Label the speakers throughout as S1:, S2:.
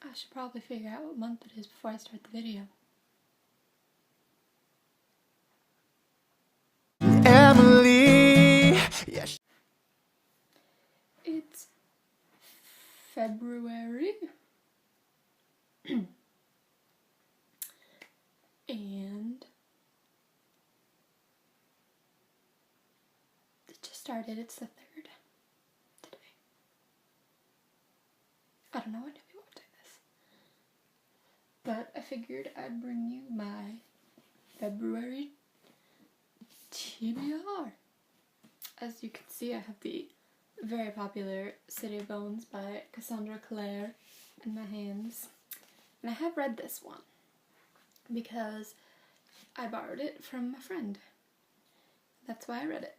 S1: I should probably figure out what month it is before I start the video.
S2: Emily. Yes.
S1: It's February. And it just started. It's the 3rd today. I don't know when to be watching this. But I figured I'd bring you my February TBR. As you can see, I have the very popular City of Bones by Cassandra Clare in my hands. And I have read this one because I borrowed it from a friend. That's why I read it.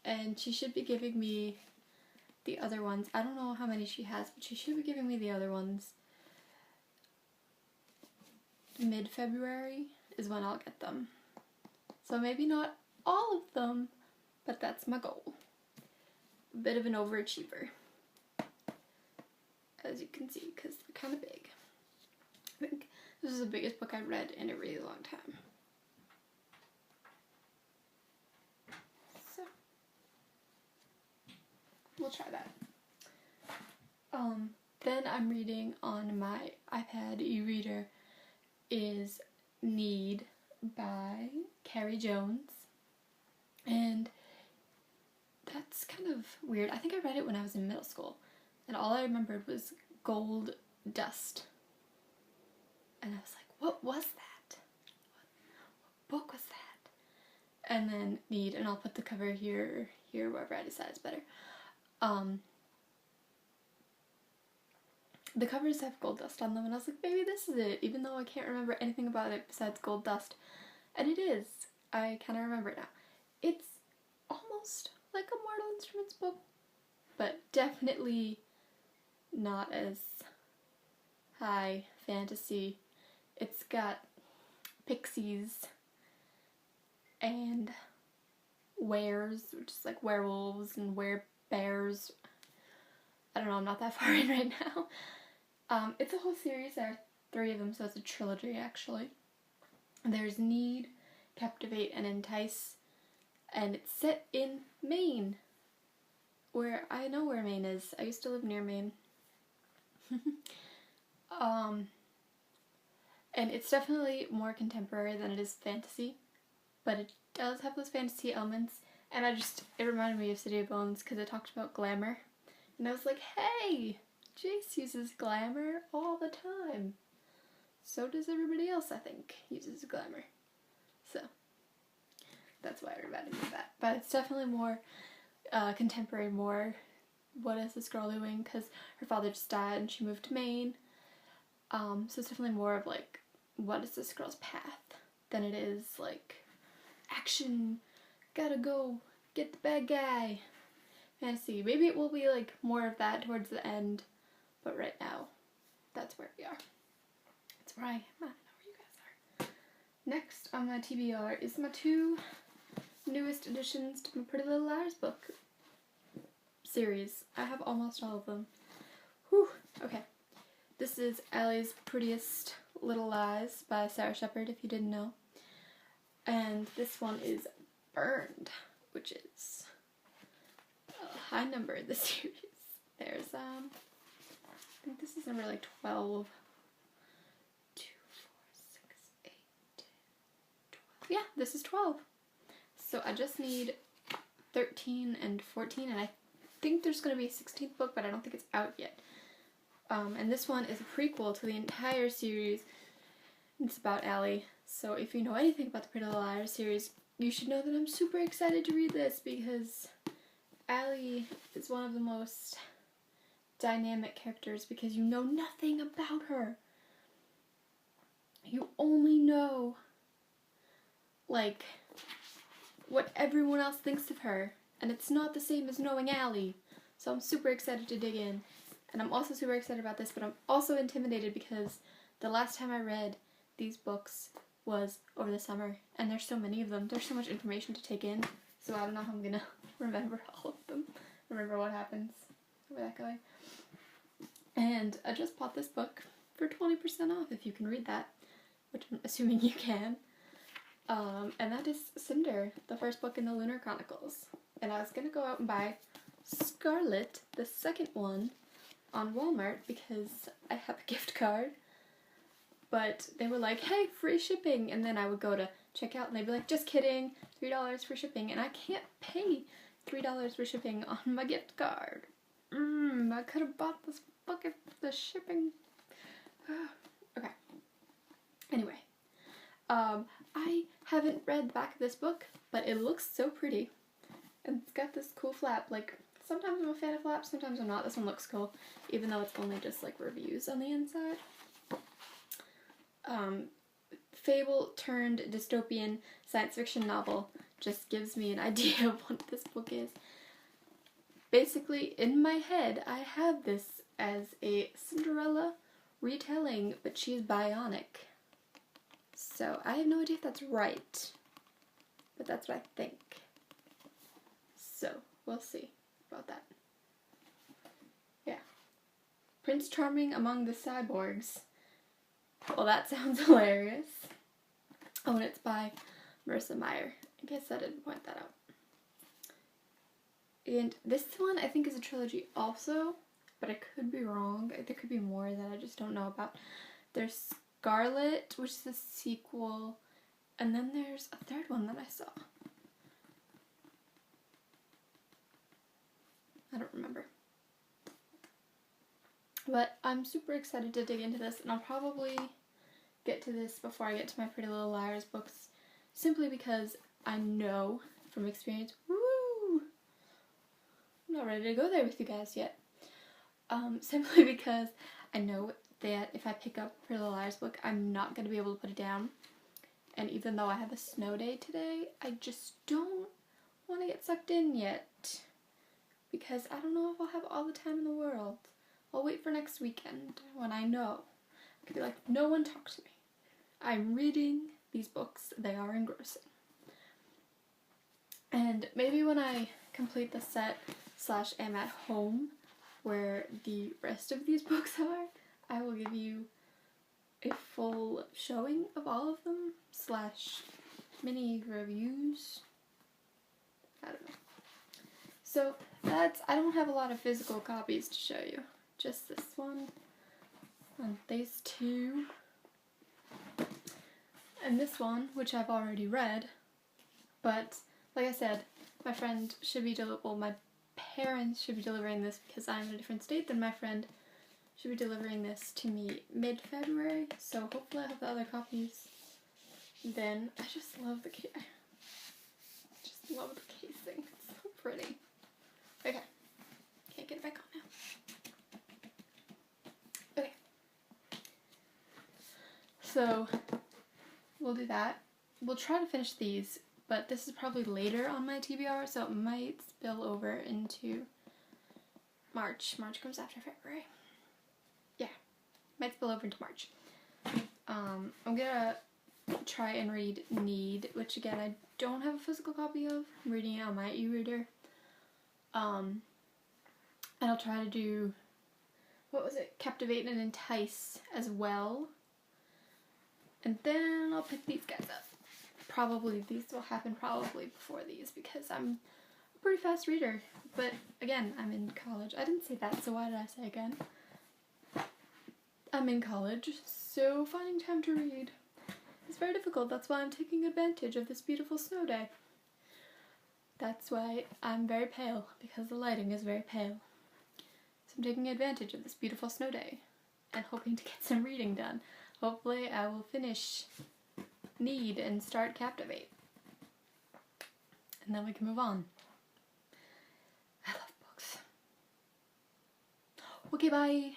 S1: And she should be giving me the other ones. I don't know how many she has, but she should be giving me the other ones mid-February is when I'll get them. So maybe not all of them, but that's my goal. A bit of an overachiever, as you can see, because they're kind of big. I think this is the biggest book I've read in a really long time. So, we'll try that. Then I'm reading on my iPad e-reader is Need by Carrie Jones. And that's kind of weird. I think I read it when I was in middle school. And all I remembered was Gold Dust. And I was like, what was that? What book was that? And then Need, and I'll put the cover here, wherever I decide is better. The covers have gold dust on them, and I was like, maybe this is it, even though I can't remember anything about it besides gold dust. And it is. I kind of remember it now. It's almost like a Mortal Instruments book, but definitely not as high fantasy. It's got pixies and wares, which is like werewolves and werebears. I don't know, I'm not that far in right now. It's a whole series. There are 3 of them, so it's a trilogy actually. There's Need, Captivate, and Entice, and it's set in Maine, where I know where Maine is. I used to live near Maine. And it's definitely more contemporary than it is fantasy, but it does have those fantasy elements, and it reminded me of City of Bones because it talked about glamour, and I was like, hey, Jace uses glamour all the time. So does everybody else, I think, uses glamour. So, that's why I reminded me of that. But it's definitely more contemporary, more what is this girl doing, because her father just died and she moved to Maine. So it's definitely more of like, what is this girl's path, than it is like, action, gotta go get the bad guy, fantasy. Maybe it will be like more of that towards the end, but right now, that's where we are. That's where I am. I don't know where you guys are. Next on my TBR is my 2 newest additions to my Pretty Little Liars book series. I have almost all of them. Whew. Okay. This is Allie's Prettiest Little Lies by Sara Shepard, if you didn't know. And this one is Burned, which is a high number in the series. There's, I think this is number like 12. 2, 4, 6, 8, 10, 12. Yeah, this is 12. So I just need 13 and 14, and I think there's going to be a 16th book, but I don't think it's out yet. And this one is a prequel to the entire series. It's about Allie. So if you know anything about the Pretty Little Liars series, you should know that I'm super excited to read this because Allie is one of the most dynamic characters because you know nothing about her. You only know, like, what everyone else thinks of her. And it's not the same as knowing Allie. So I'm super excited to dig in. And I'm also super excited about this, but I'm also intimidated because the last time I read these books was over the summer, and there's so many of them. There's so much information to take in, so I don't know how I'm gonna remember all of them. Remember what happens with that guy. And I just bought this book for 20% off if you can read that, which I'm assuming you can. And that is Cinder, the first book in the Lunar Chronicles. And I was gonna go out and buy Scarlet, the second one, on Walmart because I have a gift card. But they were like, hey, free shipping. And then I would go to check out and they'd be like, just kidding, $3 for shipping. And I can't pay $3 for shipping on my gift card. I could have bought this book if the shipping... Okay. Anyway. I haven't read the back of this book, but it looks so pretty. And it's got this cool flap. Like, sometimes I'm a fan of flaps, sometimes I'm not. This one looks cool, even though it's only just, like, reviews on the inside. Fable turned dystopian science fiction novel just gives me an idea of what this book is. Basically, in my head, I have this as a Cinderella retelling, but she's bionic. So, I have no idea if that's right, but that's what I think. So, we'll see about that. Yeah. Prince Charming among the cyborgs. Well, that sounds hilarious. Oh, and it's by Marissa Meyer. I guess I didn't point that out. And this one, I think, is a trilogy also, but I could be wrong. There could be more that I just don't know about. There's Scarlet, which is a sequel, and then there's a third one that I saw. I don't remember. But I'm super excited to dig into this, and I'll probably get to this before I get to my Pretty Little Liars books, simply because I know from experience, woo! I'm not ready to go there with you guys yet. Simply because I know that if I pick up Pretty Little Liars book, I'm not going to be able to put it down. And even though I have a snow day today, I just don't want to get sucked in yet. Because I don't know if I'll have all the time in the world. I'll wait for next weekend when I know. I could be like, no one talk to me. I'm reading these books. They are engrossing. And maybe when I complete the set / am at home where the rest of these books are, I will give you a full showing of all of them / mini reviews. I don't know. So I don't have a lot of physical copies to show you. Just this one and these two. And this one, which I've already read. But, like I said, my friend should be my parents should be delivering this because I'm in a different state than my friend. Should be delivering this to me mid-February, so hopefully I have the other copies. Then, I just love the casing. It's so pretty. Okay. Can't get it back on now. Okay. So, we'll do that. We'll try to finish these, but this is probably later on my TBR, so it might spill over into March. March comes after February. Yeah, might spill over into March. I'm gonna try and read Need, which again I don't have a physical copy of. I'm reading it on my e-reader. And I'll try to do, Captivate and Entice as well. And then I'll pick these guys up. These will happen probably before these because I'm a pretty fast reader. But again, I'm in college. I didn't say that, so why did I say again? I'm in college, so finding time to read is very difficult. That's why I'm taking advantage of this beautiful snow day. That's why I'm very pale, because the lighting is very pale. So I'm taking advantage of this beautiful snow day and hoping to get some reading done. Hopefully I will finish Need and start Captivate. And then we can move on. I love books. Okay, bye!